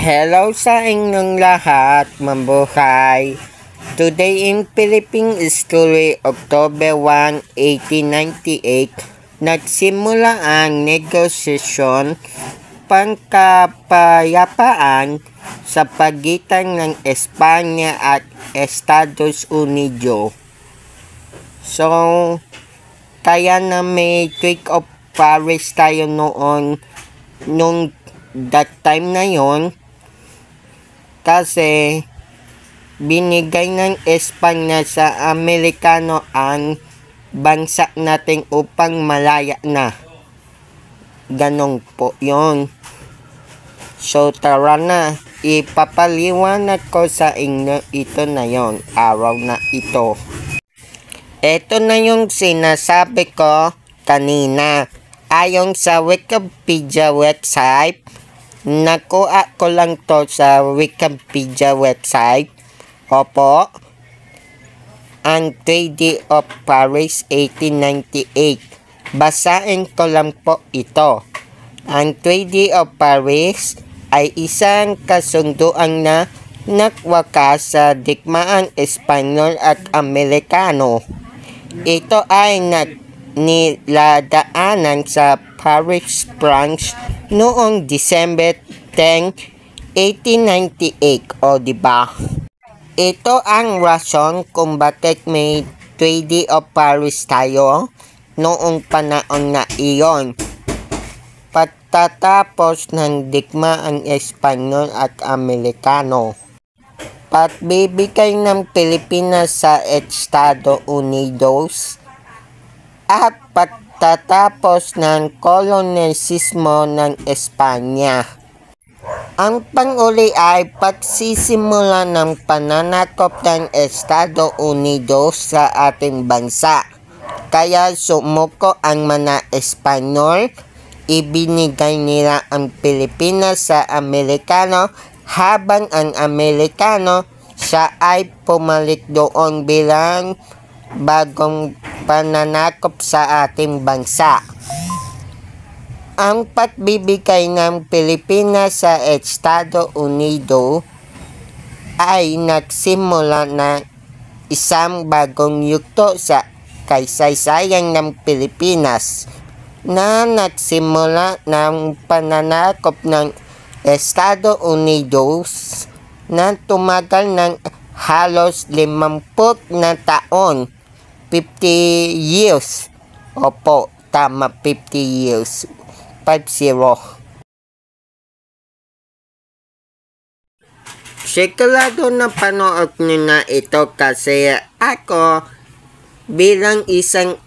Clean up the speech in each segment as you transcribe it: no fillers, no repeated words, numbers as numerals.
Hello sa inyong lahat, mabuhay. Today in Philippine History, October 1, 1898, nagsimula ang negosasyon pangkapayapaan sa pagitan ng Espanya at Estados Unidos. So, kaya na may Treaty of Paris tayo nung that time na yon, kasi binigay ng Espanya sa Amerikano ang bansa natin upang malaya na. Ganong po yon. So tara na, ipapaliwanag ko sa inyo ito na yon, araw na ito. Ito na yung sinasabi ko kanina. Ayon sa Wikipedia website, nakuha ko lang to sa Wikipedia website. Opo, ang Treaty of Paris 1898. Basahin ko lang po ito. Ang Treaty of Paris ay isang kasunduan na nagwakas sa digmaang Espanyol at Amerikano. Ito ay niladaanan sa Paris, France noong December 10, 1898. O diba? Ito ang rason kung bakit may Treaty of Paris tayo noong panahon na iyon. Pagtatapos ng digmaang Espanyol at Amerikano, pagbibigay ng Pilipinas sa Estados Unidos, at pagtatapos ng kolonisismo ng Espanya. Ang panguli ay pagsisimula ng pananakop ng Estados Unidos sa ating bansa. Kaya sumuko ang mga Espanyol, ibinigay nila ang Pilipinas sa Amerikano, habang ang Amerikano siya ay pumalit doon bilang bagong pananakop sa ating bansa. Ang pagbibigay ng Pilipinas sa Estados Unidos ay nagsimula na isang bagong yugto sa kasaysayan ng Pilipinas, na nagsimula ng pananakop ng Estados Unidos na tumagal ng halos 50 na taon. 50 years. Opo, tama, 50 years. 50. Sigurado na panood nyo na ito, kasi ako bilang isang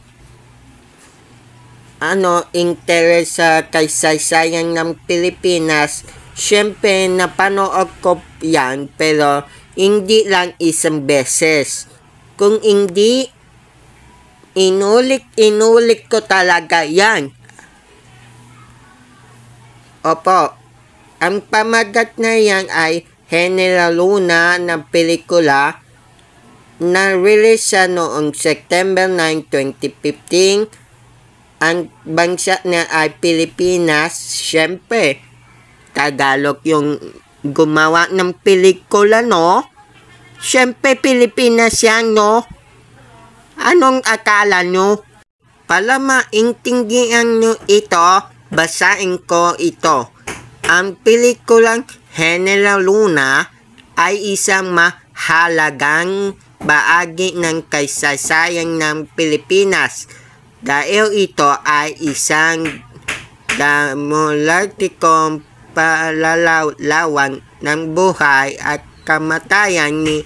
interes sa kasaysayan ng Pilipinas, syempre napanood ko yan, pero hindi lang isang beses. Kung hindi, inulit ko talaga yan. Opo, ang pamagat na yan ay General Luna na pelikula na release siya noong September 9, 2015. Ang bansa na ay Pilipinas. Siyempre, Tagalog yung gumawa ng pelikula, no? Siyempre, Pilipinas yan, no? Anong akala nyo? Para maintindihan nyo ito, basahin ko ito. Ang pelikulang General Luna ay isang mahalagang bahagi ng kasaysayan ng Pilipinas, dahil ito ay isang dramatikong palalawan ng buhay at kamatayan ni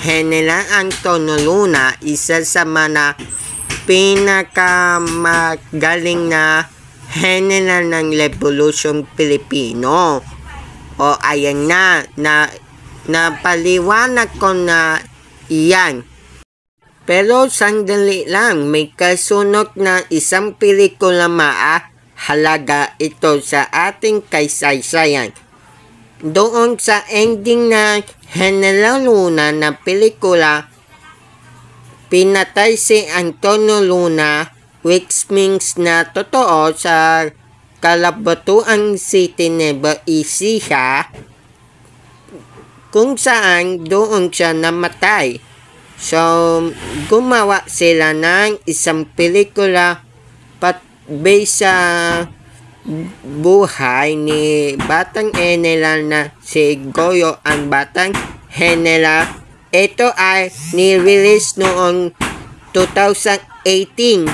General Antonio Luna, isa sa mga pinakamagaling na general ng Revolusyon Pilipino. O ayan na, napaliwanag ko na iyan. Pero sandali lang, may kasunod na isang pelikula mahalaga ito sa ating kasaysayan. Doon sa ending na General Luna na pelikula, pinatay si Antonio Luna, which means na totoo sa Cabanatuan City, Nueva Ecija, kung saan doon siya namatay. So, gumawa sila ng isang pelikula based sa buhay ni Batang General na si Goyo ang Batang General. Ito ay ni-release noong 2018.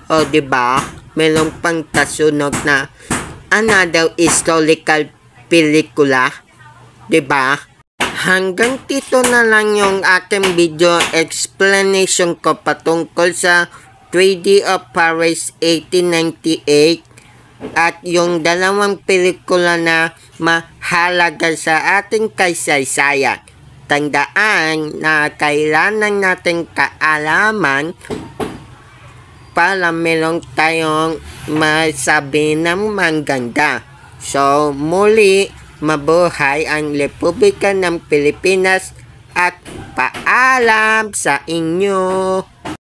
O, diba? Meron pang kasunod na another historical pelikula. Diba? Hanggang dito na lang yung ating video explanation ko patungkol sa Treaty of Paris 1898 at yung dalawang pelikula na mahalaga sa ating kasaysayan. Tandaan na kailangan natin kaalaman para meron tayong masabi ng maganda. So, muli, mabuhay ang Republika ng Pilipinas at paalam sa inyo!